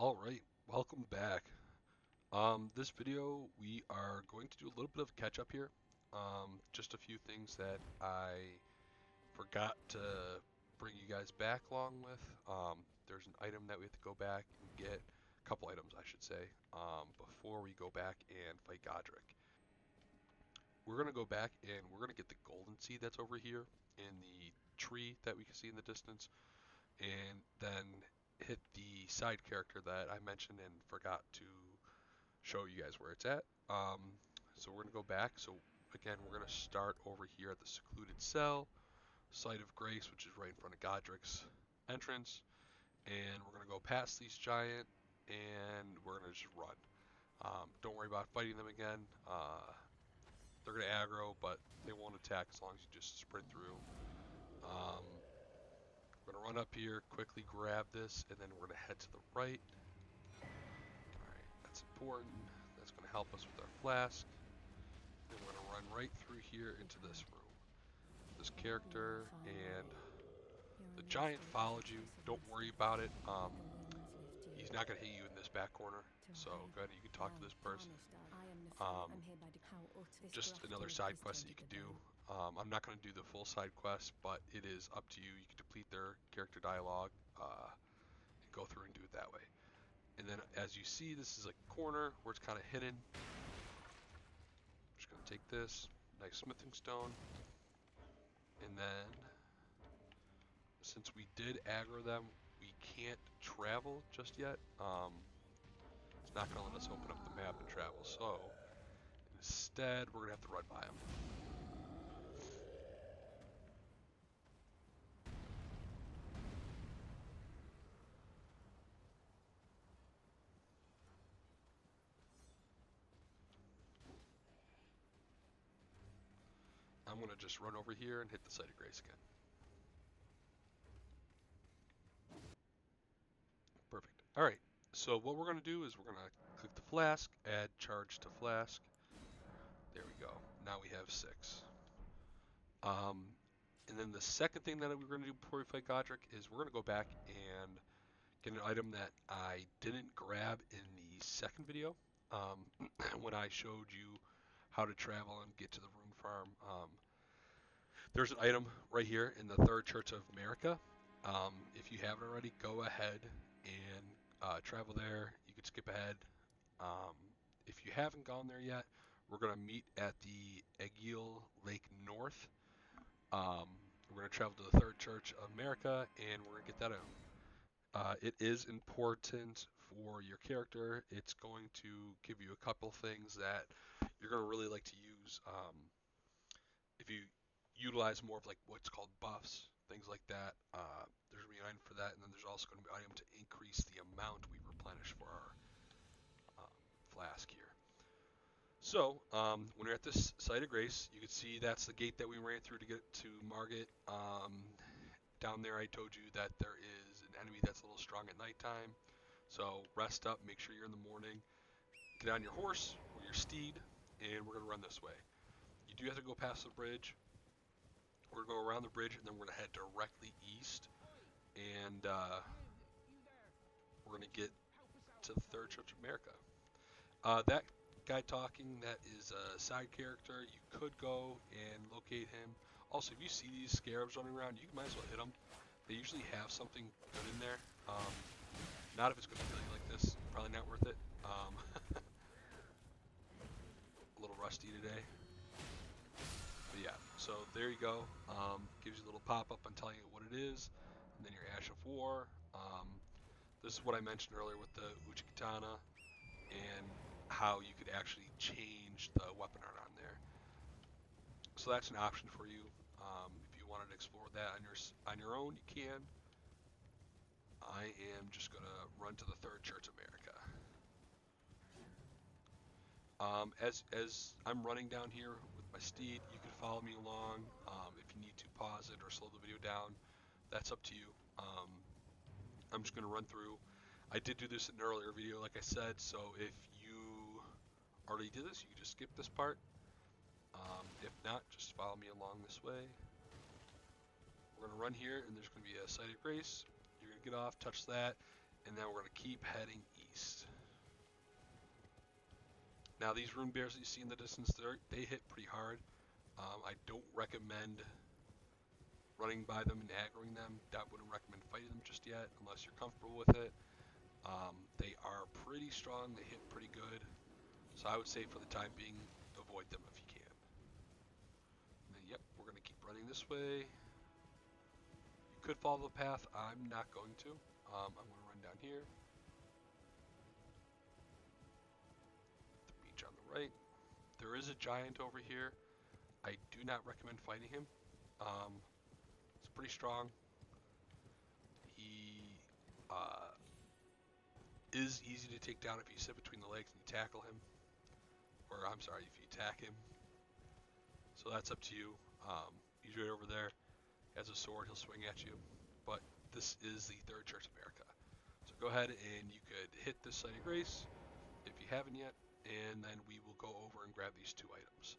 Alright, welcome back. This video we are going to do a little bit of catch up here. Just a few things that I forgot to bring you guys back along with. There's an item that we have to go back and get, a couple items I should say, before we go back and fight Godrick. We're going to go back and we're going to get the golden seed that's over here in the tree that we can see in the distance, and then hit the side character that I mentioned and forgot to show you guys where it's at. So we're going to go back. So again, we're going to start over here at the secluded cell, site of grace, which is right in front of Godrick's entrance. And we're going to go past these giant and we're going to just run. Don't worry about fighting them again. They're going to aggro, but they won't attack as long as you just sprint through. We're going to run up here, quickly grab this, and then we're going to head to the right. Alright, that's important. That's going to help us with our flask. And we're going to run right through here into this room. This character, and the giant followed you. Don't worry about it. He's not going to hit you in this back corner. So go ahead, you can talk to this person. Just another side quest that you can do. I'm not going to do the full side quest, but it is up to you. You can deplete their character dialogue and go through and do it that way. And then as you see, this is a corner where it's kind of hidden. I'm just going to take this nice smithing stone, and then since we did aggro them, we can't travel just yet. It's not going to let us open up the map and travel, so instead we're going to have to run by them. I'm going to just run over here and hit the site of grace again. Perfect. Alright, so what we're going to do is we're going to click the flask, add charge to flask. There we go. Now we have 6. And then the second thing that we're going to do before we fight Godrick is we're going to go back and get an item that I didn't grab in the second video when I showed you how to travel and get to the rune farm. There's an item right here in the Third Church of America. If you haven't already, go ahead and travel there. You could skip ahead. If you haven't gone there yet, we're going to meet at the Aguil Lake North. We're going to travel to the Third Church of America, and we're going to get that out. It is important for your character. It's going to give you a couple things that you're going to really like to use. If you utilize more of like what's called buffs, things like that, there's going to be an item for that, and then there's also going to be an item to increase the amount we replenish for our flask here. So, when you're at this site of grace, you can see that's the gate that we ran through to get to Margit. Down there I told you that there is an enemy that's a little strong at nighttime. So rest up, make sure you're in the morning. Get on your horse or your steed, and we're going to run this way. You do have to go past the bridge. We're going to go around the bridge, and then we're going to head directly east. And we're going to get to the Third Church of America. That guy talking, that is a side character. You could go and locate him. Also, if you see these scarabs running around, you might as well hit them. They usually have something good in there. Not if it's going to kill you like this. Probably not worth it. A little rusty today. But yeah, so there you go. Gives you a little pop-up on telling you what it is. And then your Ash of War. This is what I mentioned earlier with the Uchikatana and how you could actually change the weapon art on there. So that's an option for you. If you wanted to explore that on your own, you can. I am just going to run to the Third Church of America. As I'm running down here with my steed, you can follow me along. If you need to pause it or slow the video down, that's up to you. I'm just going to run through. I did do this in an earlier video, like I said, so if you already did this, you can just skip this part. If not, just follow me along this way. We're going to run here, and there's going to be a site of grace. You're going to get off, touch that, and then we're going to keep heading east. Now these rune bears that you see in the distance, they hit pretty hard. I don't recommend running by them and aggroing them. I wouldn't recommend fighting them just yet unless you're comfortable with it. They are pretty strong, they hit pretty good. So I would say for the time being, avoid them if you can. And then, yep, we're going to keep running this way. You could follow the path. I'm not going to. I'm going to run down here. The beach on the right. There is a giant over here. I do not recommend fighting him. He's pretty strong. He is easy to take down if you sit between the legs and you tackle him. Or, I'm sorry, if you attack him. So that's up to you. He's right over there. He has a sword, he'll swing at you. But this is the Third Church of America. So go ahead and you could hit this site of grace if you haven't yet, and then we will go over and grab these 2 items.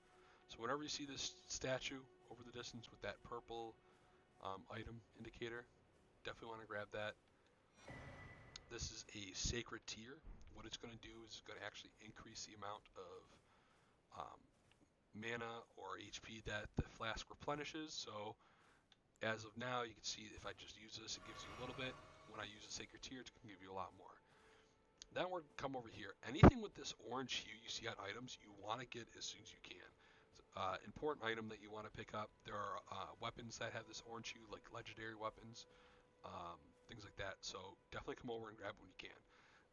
So whenever you see this statue over the distance with that purple item indicator, definitely want to grab that. This is a sacred tier. What it's going to do is it's going to actually increase the amount of mana or HP that the flask replenishes. So as of now, you can see if I just use this, it gives you a little bit. When I use a sacred tier, it's going to give you a lot more. Then we're going to come over here. Anything with this orange hue you see on items, you want to get as soon as you can. Important item that you want to pick up. There are weapons that have this orange hue, like legendary weapons, things like that. So definitely come over and grab when you can.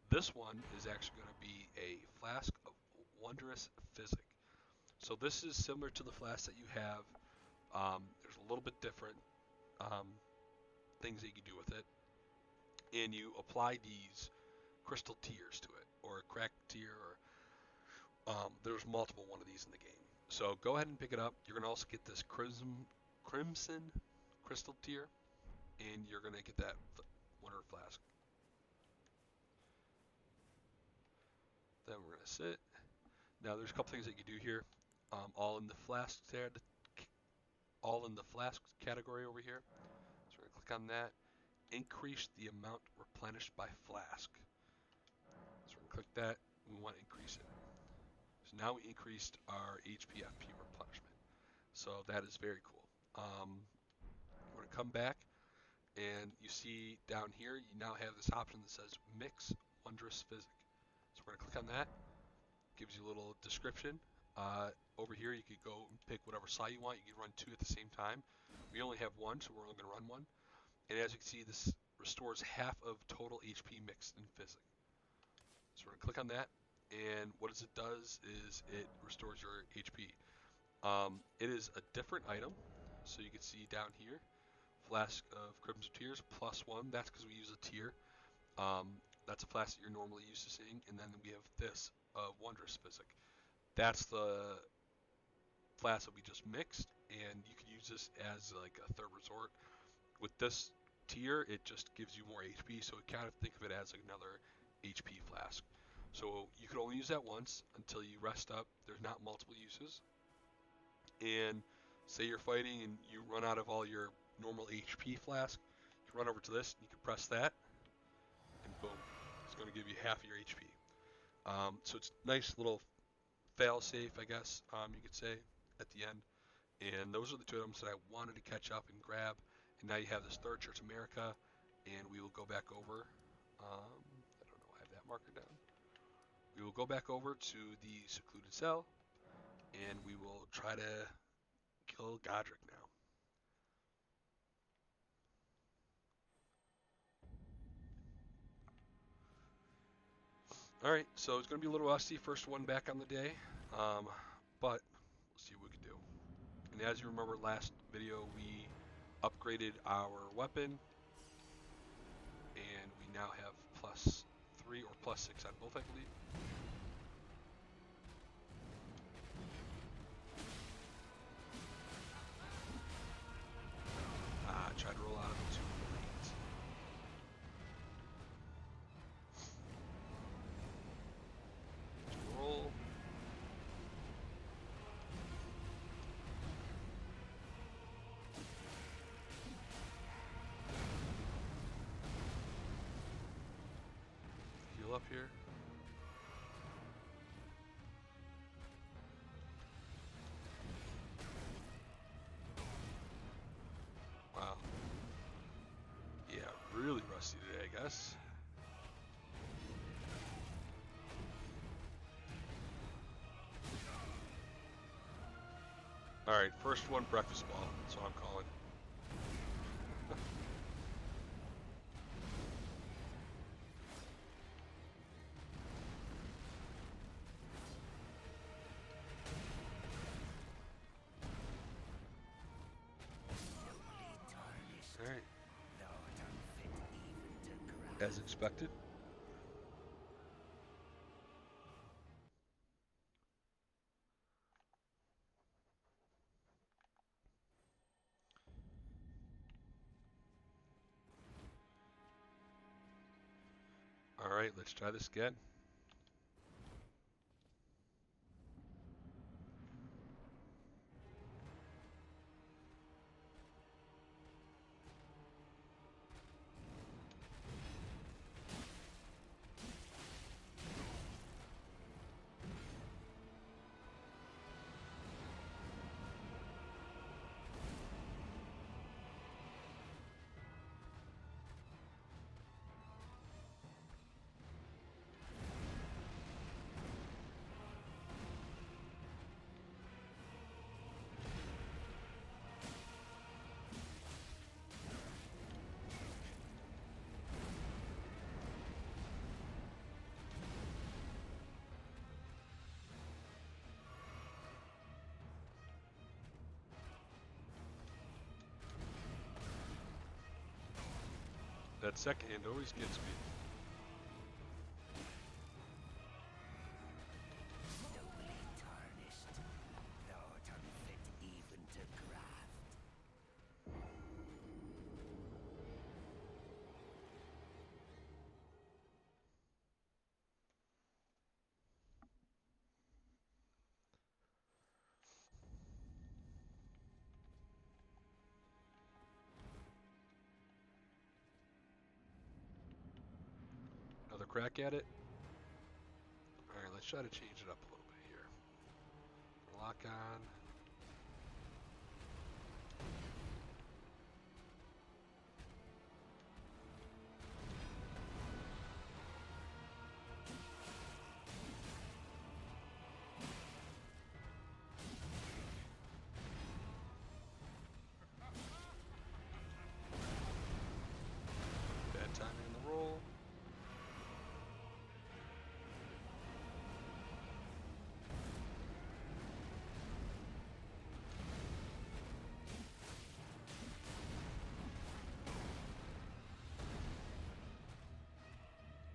This one is actually going to be a Flask of Wondrous Physick. So this is similar to the flask that you have. There's a little bit different things that you can do with it. And you apply these crystal tears to it, or a cracked tear, or there's multiple one of these in the game. So go ahead and pick it up. You're going to also get this crimson crystal tear, and you're going to get that Wonder Flask. Then we're going to sit. Now there's a couple things that you do here, all in the flask category over here. So we're going to click on that. Increase the amount replenished by flask. So we're going to click that. We want to increase it. So now we increased our HP FP replenishment. So that is very cool. We're going to come back, and you see down here, you now have this option that says Mix Wondrous Physick. So we're going to click on that. Gives you a little description. Over here, you could go and pick whatever side you want. You can run 2 at the same time. We only have 1, so we're only going to run 1. And as you can see, this restores half of total HP mixed in Physick. So we're going to click on that. And what it does is it restores your HP. It is a different item, so you can see down here, Flask of Crimson Tears +1. That's because we use a tier. That's a flask that you're normally used to seeing. And then we have this Wondrous Physick. That's the flask that we just mixed, and you can use this as like a third resort. With this tier, it just gives you more HP, so kind of think of it as another HP flask. So you can only use that once until you rest up. There's not multiple uses. And say you're fighting and you run out of all your normal HP flask, you run over to this, you can press that, and boom, it's going to give you half of your HP. So it's nice little fail-safe, I guess you could say, at the end. And those are the 2 items that I wanted to catch up and grab. And now you have this Third Church America, and we will go back over. I don't know, I have that marker down. We will go back over to the secluded cell, and we will try to kill Godrick now. Alright, so it's going to be a little rusty, first one back on the day, but we'll see what we can do. And as you remember last video, we upgraded our weapon, and we now have +3 or +6 on both, I believe. Tried to roll out of it too late. Roll. up here. Wow. Yeah, really rusty today, I guess. Alright, first one, breakfast ball. That's what I'm calling. Alright. As expected. Alright, let's try this again. That second hand always gets me. Another crack at it. Alright, let's try to change it up a little bit here. Lock on. Bad timing in the roll.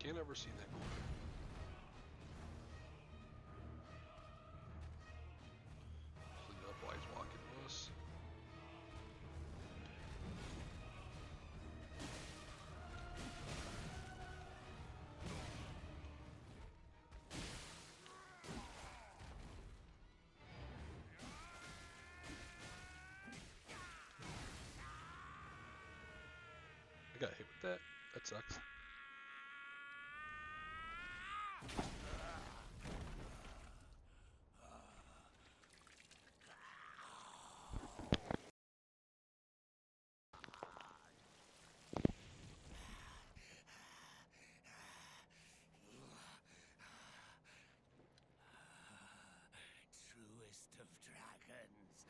Can't ever see that corner. Clean up while he's walking to us. I got hit with that. That sucks. Truest of dragons,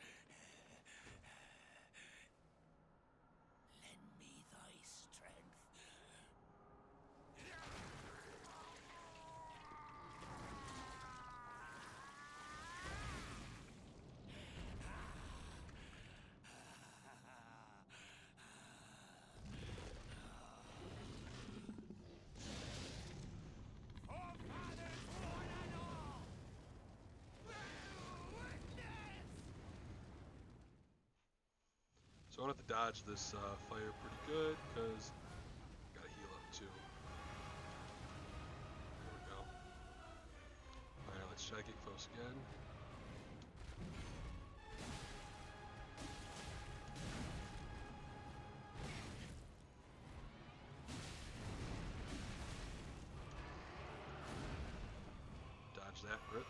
lend me thy strength. So I want to dodge this fire pretty good because I gotta heal up too. There we go. Alright, let's try Get Close again. that rip.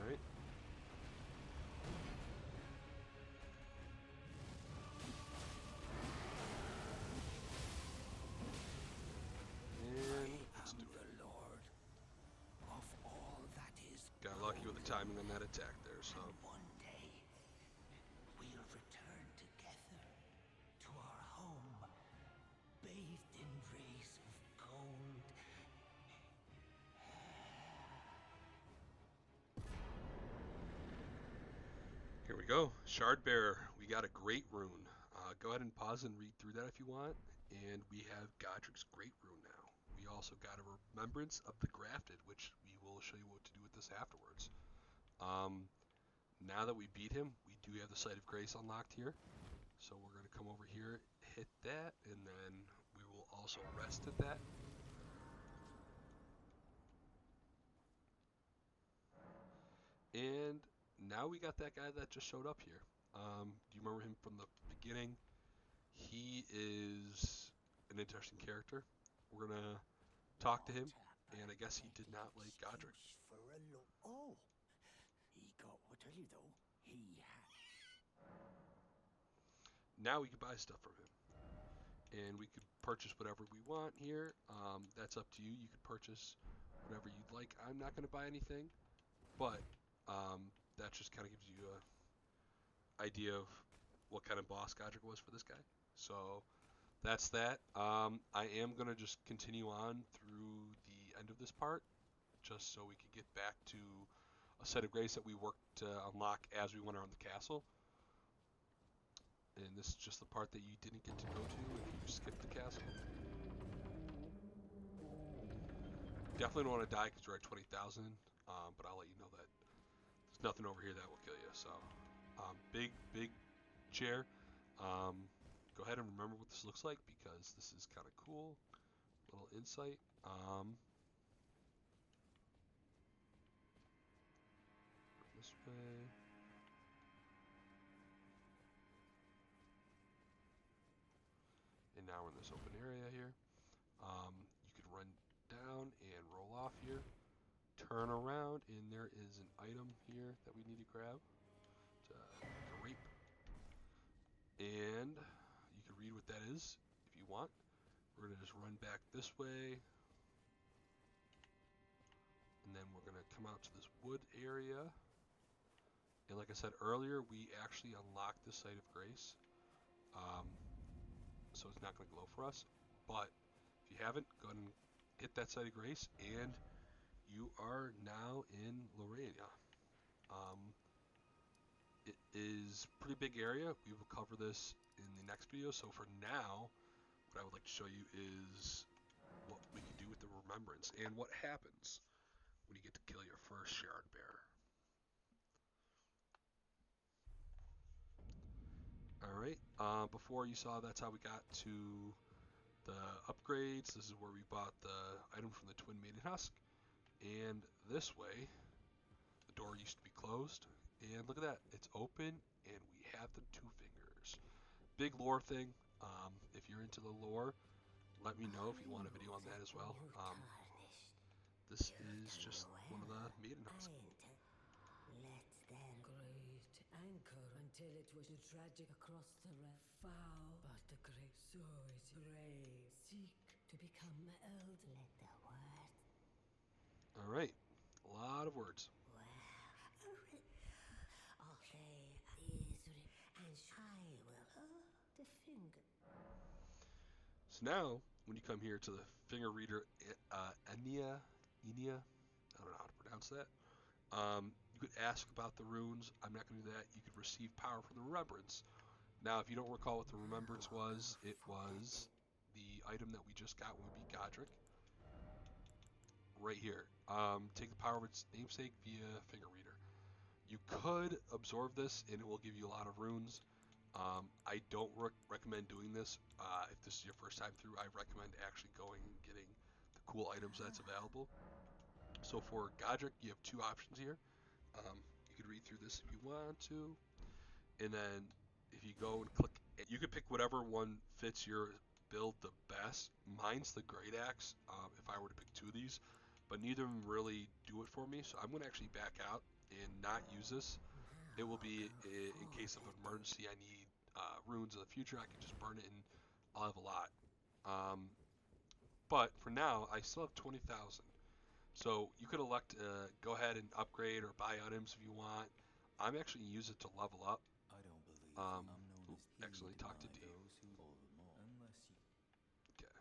Alright. And let's do it. The Lord of all that is. Got lucky with the timing on that attack there, so. One day we'll return together to our home, bathed in rays of gold. Here we go. Shard Bearer. We got a great rune. Go ahead and pause and read through that if you want. And we have Godrick's great rune now. We also got a remembrance of the grafted, which we will show you what to do with this afterwards. Now that we beat him, we do have the Sight of Grace unlocked here. So we're going to come over here, hit that, and then we will also rest at that. And now we got that guy that just showed up here. Do you remember him from the beginning? He is an interesting character. We're going to talk to him, and I guess he did not like Godrick. Oh, he got what tell you though. He had. Now we can buy stuff from him. And we could purchase whatever we want here. That's up to you. You could purchase whatever you'd like. I'm not going to buy anything, but that just kind of gives you an idea of what kind of boss Godrick was for this guy. So that's that. I am going to just continue on through the end of this part, just so we could get back to a Sight of Grace that we worked to unlock as we went around the castle. And this is just the part that you didn't get to go to if you skipped the castle. Definitely don't want to die because you're at 20,000, but I'll let you know that there's nothing over here that will kill you. So, big chair. Go ahead and remember what this looks like because this is kind of cool. Little insight. This way. And now we're in this open area here. You can run down and roll off here. Turn around, and there is an item here that we need to grab. It's a grape. And you can read what that is if you want. We're going to just run back this way. And then we're going to come out to this wood area. And like I said earlier, we actually unlocked the Sight of Grace. So it's not going to glow for us. But if you haven't, go ahead and hit that Sight of Grace, and you are now in Lorania. It is a pretty big area. We will cover this in the next video. So for now, what I would like to show you is what we can do with the remembrance and what happens when you get to kill your first Shard Bearer. Alright, before you saw that's how we got to the upgrades. This is where we bought the item from the Twin Maiden Husk. And this way, the door used to be closed. And look at that, it's open and we have the two fingers. Big lore thing. If you're into the lore, let me know if you want a video on that as well. This is just one of the Maiden Husks. Let them Great anchor until it was tragic across the foul, but the great soul is brave. Seek to become old. let the word. Alright, a lot of words. Okay, and I will the finger. So now, when you come here to the finger reader, Enia, I don't know how to pronounce that. You could ask about the runes. I'm not going to do that. You could receive power from the remembrance. Now, if you don't recall what the remembrance was, it was the item that we just got when we beat Godrick. Right here. Take the power of its namesake via finger reader. You could absorb this, and it will give you a lot of runes. I don't recommend doing this. If this is your first time through, I recommend actually going and getting the cool items that's available. So for Godrick, you have two options here. You could read through this if you want to. And then if you go and click, you could pick whatever one fits your build the best. Mine's the Great Axe. If I were to pick two of these, but neither of them really do it for me. So I'm going to actually back out and not use this. It will be in case of an emergency. I need runes in the future. I can just burn it and I'll have a lot. Um, but for now, I still have 20,000. So you could elect go ahead and upgrade or buy items if you want. I'm actually going to use it to level up. I don't believe Um, I'm known as he Actually, who talk to deny D. those who all the more. Unless you Okay.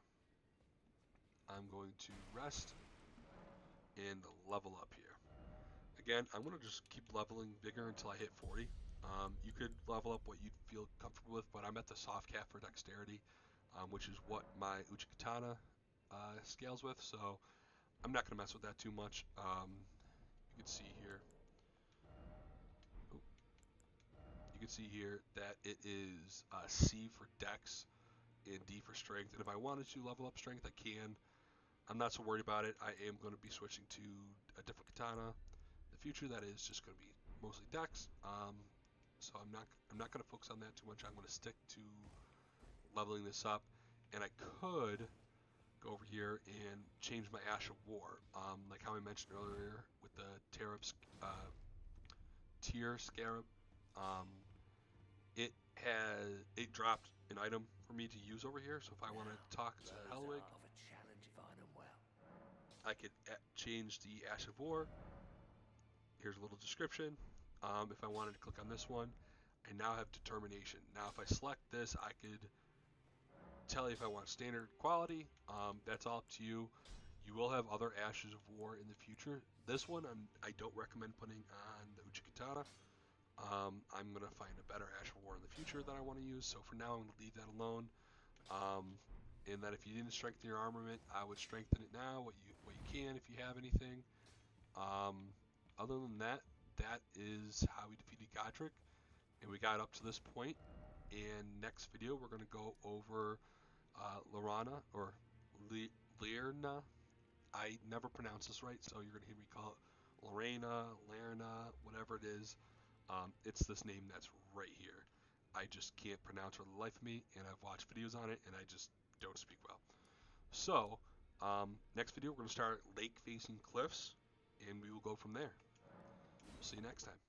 I'm going to rest and level up here. Again, I'm going to just keep leveling vigor until I hit 40. You could level up what you'd feel comfortable with, but I'm at the soft cap for dexterity, which is what my Uchikatana scales with, so I'm not going to mess with that too much. You can see here, oh, you can see here that it is C for dex and D for strength, and if I wanted to level up strength, I can. I'm not so worried about it. I am going to be switching to a different katana in the future that is just going to be mostly dex. So I'm not going to focus on that too much. I'm going to stick to leveling this up, and I could go over here and change my Ash of War, like how I mentioned earlier with the Tier Scarab. Um, it dropped an item for me to use over here. So if I want to talk to those Hellwig, are of a challenge if I know well. I could change the Ash of War. Here's a little description. If I wanted to click on this one, I now have Determination. Now if I select this, I could tell you if I want standard quality. That's all up to you. You will have other Ashes of War in the future. This one I don't recommend putting on the Uchikatana. I'm going to find a better Ash of War in the future that I want to use. So for now, I'm going to leave that alone. And that if you didn't strengthen your armament, I would strengthen it now. What you can if you have anything. Um, Other than that, that is how we defeated Godrick, and we got up to this point. And next video, we're going to go over Lorana or Lirna. I never pronounce this right, so you're going to hear me call it Lorena, Lerna, whatever it is. It's this name that's right here. I just can't pronounce for the life of me, and I've watched videos on it, and I just don't speak well. So, next video, we're going to start lake facing cliffs, and we will go from there. We'll see you next time.